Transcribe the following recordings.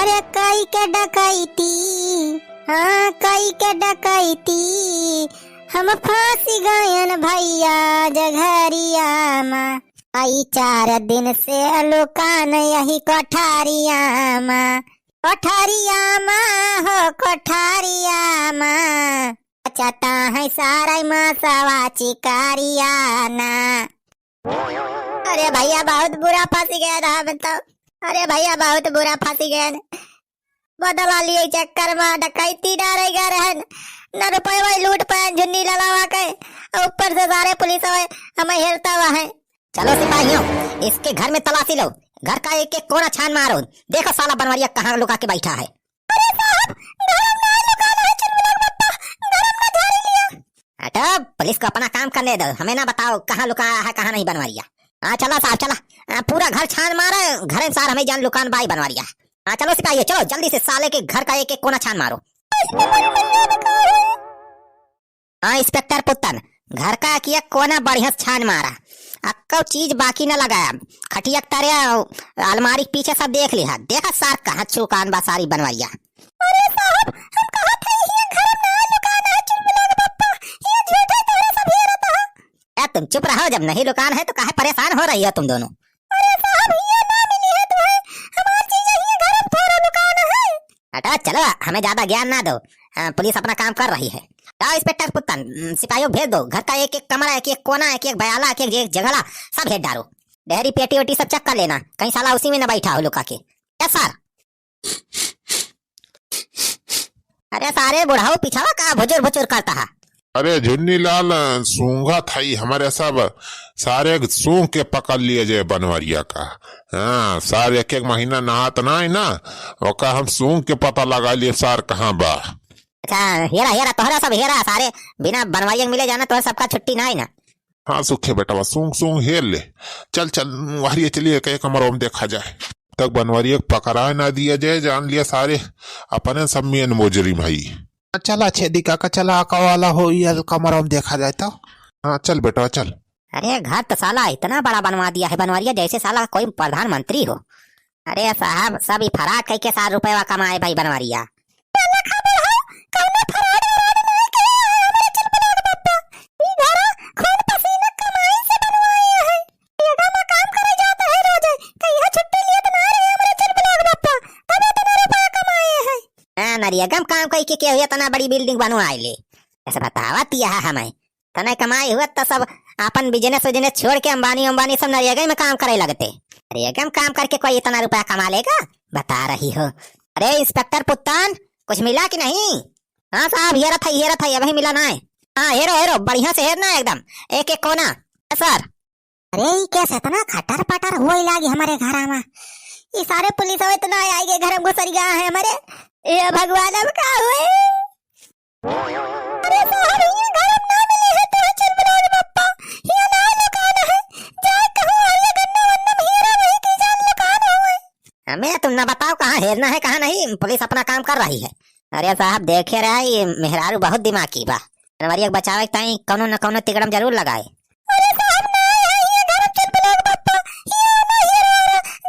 अरे कई के डकैती, हाँ कई के डकैती, हम फांसी गयन भैया जघरिया में। आई 4 दिन से लुकान यही कोठारिया में, कोठारिया में हो कोठारिया में। चता है सारा मसवा चिकारिया ना। अरे भैया बहुत बुरा फंसी गया था बताओ। अरे भैया बहुत बुरा फंसी गया, बदला लिए चक्कर में डकैती डाले गए रहन न रुपए वही लूट पाए झुन्नी ललावा के, ऊपर से सारे पुलिस हमें हेरता हुआ है। चलो सिपाहियों इसके घर में तलाशी लो, घर का एक एक कोना छान मारो, देखो साला बनवरिया कहाँ लुका के बैठा है। हटो, पुलिस को अपना काम करने दो, हमें ना बताओ कहाँ लुकाया है कहाँ नहीं बनवरिया। हाँ चला साहब चला, पूरा घर छान मारो, घर सार हमें जान लुकान बाई बनवरिया। हाँ चलो सिपाहियों चलो जल्दी से साले के घर का एक एक कोना छान मारो। हाँ इंस्पेक्टर पुत्तन, घर का एक कोना बढ़िया छान मारा, अक्को चीज बाकी न लगाया, खटिया तारे अलमारी पीछे सब देख लिया, देखा सार कहाँ चुकान बा सारी बनवरिया। अरे साहब हम कहा थे ये घर ना लुकाना है, चुप लग पप्पा, ये झूठा तारा सब ये रहता है। तुम चुप रहो, जब नहीं लुकान है तो काहे परेशान हो रही हो तुम दोनों। अरे साहब ये ना मिली है तुम्हें, हमारी चीजें ये घर में थोड़ा लुकाना है। हटा चलो, हमें ज्यादा ज्ञान ना दो, पुलिस अपना काम कर रही है। इंस्पेक्टर पुत्तन सिपाहियों भेज दो, घर का एक एक कमरा, एक एक कोना, एक एक बयाला, एक एक जगह सब हेड डालो, डेहरी पेटी वेटी सब चेक कर लेना, कहीं साला उसी में न बैठा हो लुका के। Yes sir. अरे सारे बुढ़ाओ पिछावा का भुजुर भुजुर करता है। अरे झुन्नी लाल सूंघा थाई हमारे सब सारे सूंघ के पकड़ लिए जाए बनवरिया का। हाँ सारे एक एक महीना नहात ना है ना, ओका हम सूंघ के पता लगा लिए सार कहाँ बा। अच्छा हेरा हेरा तोहरा सब हेरा, सारे बिना बनवरिया मिले जाना तो सबका छुट्टी ना है ना। हाँ सुखे बेटा सूंघ सूंघ हेर ले, चल चल वहां चलिए कई कमरों में देखा जाए, तक बनवरिया पकड़ा ना दिया जाए, जान लिया सारे अपने सब मेन मुजरिम भाई। चला छेदी काका चला वाला हो या कमरों में देखा जाए तो। हाँ चल बेटा चल। अरे घर तो साला इतना बड़ा बनवा दिया है बनवरिया, जैसे साला कोई प्रधानमंत्री हो। अरे साहब सब फराक कई के 7 रुपए कमाए भाई बनवरिया। नरियगम काम कई के हुआ तना बड़ी बिल्डिंग बनवाए ले, ऐसा बतावा तिया हमें तना कमाई हुआ तो सब अपन बिजनेस बिजनेस छोड़ के अंबानी अंबानी सब नरियगम में काम करे लगते। नरियगम काम करके कोई इतना रुपया कमा लेगा बता रही हो। अरे इंस्पेक्टर पुत्तन कुछ मिला कि नहीं। हाँ साहब हेरा था अभी मिला ना है। हाँ हेरो हेरो बढ़िया से हेरना एकदम एक एक कोना। सर अरे कैसे इतना खटर पटर हो लागी हमारे घर में, ये सारे पुलिस इतना आएंगे घर में घुसर गया है हमारे, ये भगवान अब क्या हुए। अरे साहब ये घर ना मिले है तो चल बना पप्पा, ये ना लुकाना है, जाए कहां ये गन्ना वन्ना हीरा वही की जान लुकाना हुए। हमें तुम ना बताओ कहां हेरना है कहां नहीं, पुलिस अपना काम कर रही है। अरे साहब देखे रहे ये मेहरारू बहुत दिमागी बा, बनवरिया बचावे ताई कोनो न कोनो तिकड़म जरूर लगाए। अरे साहब ना ये घर चल बना पप्पा, ये ना हीरा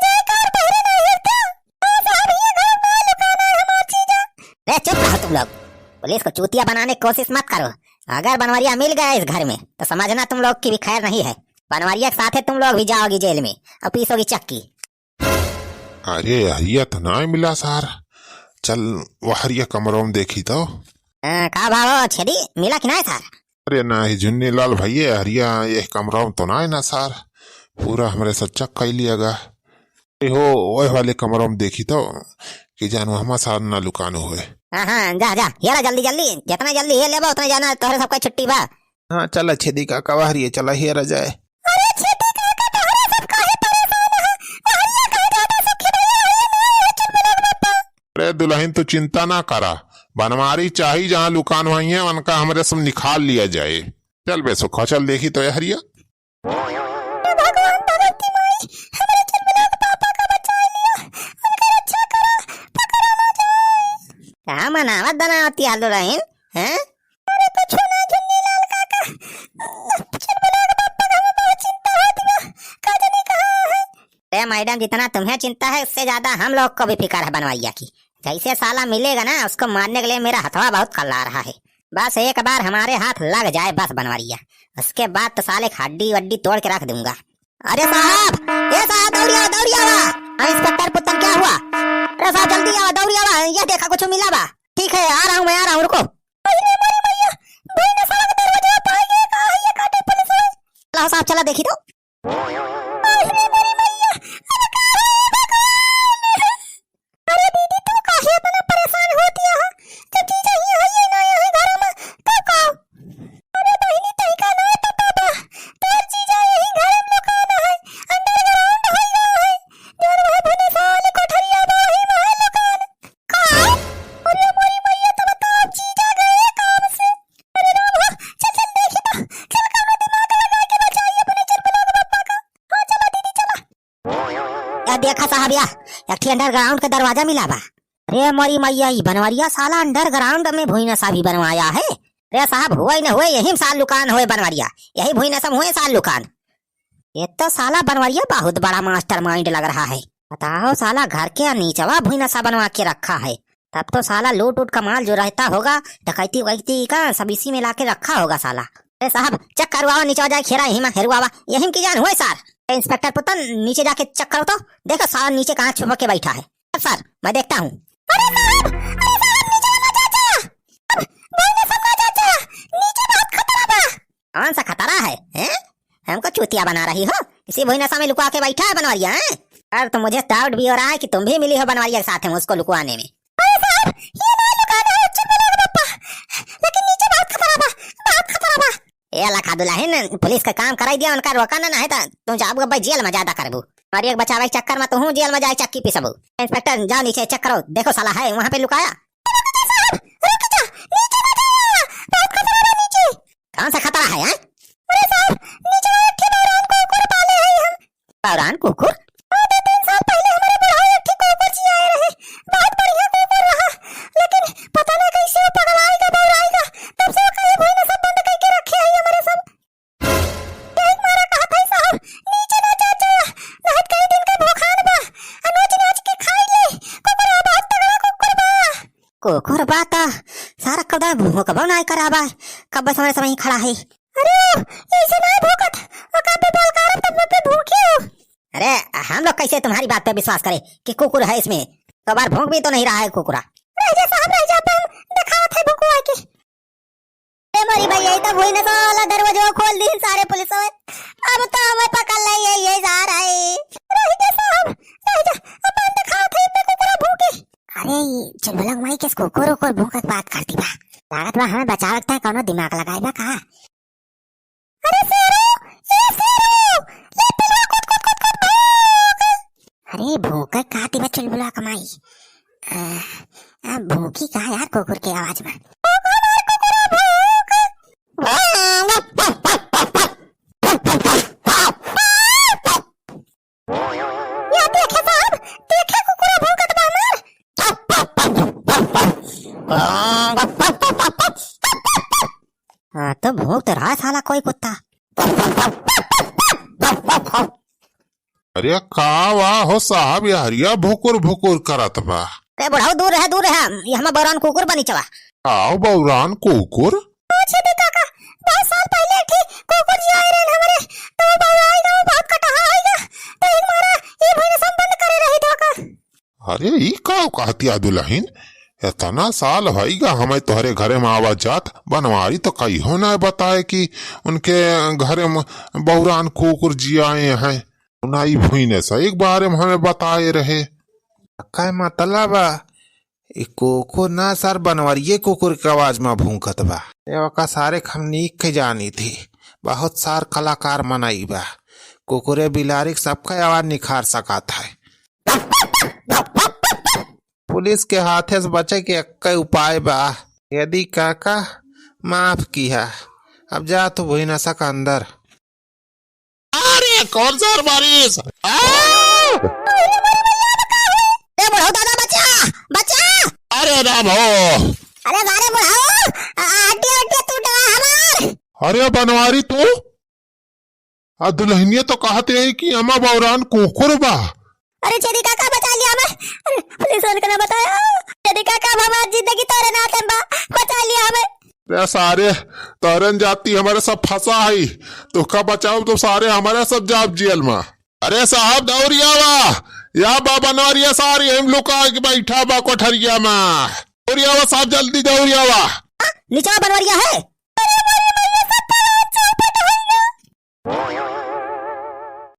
जाए कार पहरे ना हेरता। हां साहब ये घर ना लुकाना है हमारी चीजें। चुप रहो तुम लोग, पुलिस को चूतिया बनाने की कोशिश मत करो, अगर बनवरिया मिल गया इस घर में तो समझना तुम लोग की भी खैर नहीं है, बनवरिया के साथ तुम लोग भी जाओगी जेल में और पीसोगी चक्की। अरे हरिया तो ना मिला सार, चल वो हरिया कमरों में देखी तो। का भाव छेदी मिला कि ना सार। अरे ना ही झुन्नी लाल भैया हरिया ये कमरों में तो ना है ना सार, पूरा हमारे साथ चक कर लियागा हो वही वाले कमरों में देखी तो कि जानू हम सार ना लुकानो हुए। हाँ जा जा हेरा जल्दी जल्दी, जितना जल्दी हे लेबो उतना जाना तोहरे सबका छुट्टी बा। हाँ चला छेदी काका वहरिए चला हेरा जाए। अरे छेदी काका तोहरे सब काहे परेशान है, वहरिया कह जाता सब खिदरिया चुप लग पप्पा। अरे दुल्हन तो चिंता ना करा, बनवारी चाहिए जहाँ लुकान हुई है उनका हमारे सब निकाल लिया जाए। चल बे सुखा चल देखी तो हरिया। क्या मनावत बनावती आलू रहीन हैं? अरे कुछ ना झुन्नी लाल काका, चिरबला के पापा का बहुत चिंता होती है, का जाने कहां है। ते मैं मैडम जितना तुम्हें चिंता है उससे ज्यादा हम लोग को भी फिक्र है बनवैया की। जैसे साला मिलेगा ना उसको मारने के लिए मेरा हथवा बहुत कल्ला रहा है। बस एक बार हमारे हाथ लग जाए बस बनवरिया, उसके बाद तो साले हड्डी वड्डी तोड़ के रख दूंगा। अरे साहब, ये साहब दौड़िया दौड़िया वा। इंस्पेक्टर पुत्तन क्या हुआ? अरे साहब जल्दी आओ दौड़िया वा, ये देखा कुछ मिला बा। ठीक है आ रहा हूँ मैं, आ रहा हूँ रुको। साहब चला देखी तो। अरे दीदी तुम काहे इतना परेशान होती है? जब चीज ही है ये ना है घर में तो का। अरे बहनी तई का ना तो बाबा तोर चीज यही घर में लोकाना है, अंडरग्राउंड है या है जोर वह भने साल कोठरिया बाही में लोकान का। अरे मोरी मैया तब तो चीज आ गए काम से। अरे राम चल चल देखी तो, चल काम दिमाग लगा के बचाइए अपने चरपला बाबा का। हां चला दीदी चला। या देखा साहब या एक अंडरग्राउंड का दरवाजा मिला बा। अरे मोरी मैया ही बनवरिया साला अंडरग्राउंड में भुईना सा भी बनवाया है। अरे साहब हुआ ही न हुए यही साल लुकान हुए बनवरिया, यही भुईना सब हुए साल लुकान। ये तो साला बनवरिया बहुत बड़ा मास्टर माइंड लग रहा है। बताओ साला घर के नीचवा भुईना सा बनवा के रखा है, तब तो साला लूट उट का माल जो रहता होगा डकैती वैती का सब इसी में लाके रखा होगा साला। अरे साहब चेक करवाओ नीचे जाए खेरा यही में हेरुआवा यही की जान हुए सर। इंस्पेक्टर पुतन नीचे जाके चेक करो तो देखो साला नीचे कहाँ छुपक के बैठा है। सर मैं देखता हूँ। अरे साहब नीचे ना चाचा, भाई समझा चाचा नीचे बहुत खतरा बा। कौन सा खतरा है हैं? हमको चूतिया बना रही हो? किसी भुईनसा में लुका के बैठा है बनवरिया हैं? और तो मुझे डाउट भी हो रहा है कि तुम भी मिली हो बनवरिया के साथ में उसको लुकवाने में। अरे साहब ये ना लुकाना है चुप पापा, लेकिन नीचे बहुत खतरा बा, बहुत खतरा बा। ये लखा दुल्हन पुलिस का काम कराई दिया, उनका रोकाना ना है तो तुम जाओगे भाई जेल में ज्यादा करबू और एक बचावे के चक्कर में तो हूँ जेल में जाए चक्की पिसबू। इंस्पेक्टर जाओ नीचे चेक करो, देखो साला है वहाँ पे लुकाया। कौन सा खतरा है? अरे साहब नीचे एक बौरान कुकुर पाले हैं हम। बौरान कुकुर? 2-3 साल पहले हमारे बुढ़ाई एक कुकुर जी आए रहे, बहुत बढ़िया कुकुर रहा, लेकिन पता नहीं कैसे वो पगलाएगा बौराएगा, तब से वो कहीं भुईना सब बंद करके रखे हैं हमारे सब। एक मारा कहा था साहब नीचे ना चाचा, नहीं कई दिन का भूखान बा, अनोच नाच के खाई ले, कुकुर बहुत तगड़ा कुकुर बा। कुकुर बाता सारा कदा भूख कब नहीं कराबा, कब समय समय खड़ा है। अरे ऐसे नहीं भूखत, कब भी बोल कर तब पे भूखे हो। अरे हम लोग कैसे तुम्हारी बात पे विश्वास करें कि कुकुर है इसमें, तो बार भूख भी तो नहीं रहा है कुकुरा। रह जा साहब रह जा, दिखावत है भूखुआ के। ए मोरी भाई यही तो भुईना साला दरवाजा खोल दी सारे पुलिस वाले, अब तो हमें पकड़ लिए ये जा रहा है। रह जा साहब रह जा, अब दिखावत है पे कुकुरा भूखे। अरे चल भला माई किस कुकुर को भूख की बात करती बा, लागत बा हमें बचा रखता है, कोनो दिमाग लगाएगा कहा। अरे शेरू ये शेरू ये पिलवा कुट भूख। अरे भूख काती बा चुलबुला कमाई, भूखी कहा यार कुकुर की आवाज में। या देखे साहब देखे कुकुर भूखत बा हाँ तो भूख तो रहा साला कोई कुत्ता। अरे का वाह हो साहब ये हरिया भुकुर भुकुर करत बा। अरे बुढ़ाओ दूर है ये हमारा बौरान कुकुर बनी चवा। आओ बौरान कुकुर? अच्छा देखा का बहुत साल पहले थी कुकुर जी आए रहे हमारे, तो बौराएगा बहुत कटहा आएगा, तो एक मारा ये भइने सब बंद करे रही धोखा। अरे ई का कहती दुल्हन, इतना साल होइगा हमें तोहरे घरे में आवा जात, बनवारी तो कई हो ना बताए कि उनके घरे में बौरान कुकुर जी आए हैं, उनाई भुईने से एक बारे में हमें बताए रहे। का मतलब ई कुकुर ना सर बनवरिये कुकुर के आवाज में भूखत बा। का सारे खमनीक के जानी थी, बहुत सार कलाकार मनाई बा, कुकुरे बिलारी सबका आवाज निखार सकता है। पुलिस के हाथे से बचे के एक उपाय बा, यदि काका माफ किया अब जा तो भुईना सक अंदर। अरे कौन सा बारिश? दादा बचा बचा। अरे राम हो, अरे सारे बुढ़ाओ हड्डी टूट गया हमार। अरे बनवारी तू दुल्हनिया तो कहते हैं कि अम्मा बौरान कुकुर बा, अरे चेरी काका बचा लिया हमें। अरे पुलिस वाले ने बताया चेरी काका हमारी जिंदगी तोरे नाते बा, बचा लिया हमें। रे सारे तोरन जाती हमारे सब फंसा है, तो का बचाओ तो सारे हमारे सब जाब जेल में। अरे साहब दौड़िया वा या बा बनवारिया सारी हम लोग का बैठा बा कोठरिया में। दौड़िया वा साहब जल्दी दौड़िया वा। नीचा बनवरिया है।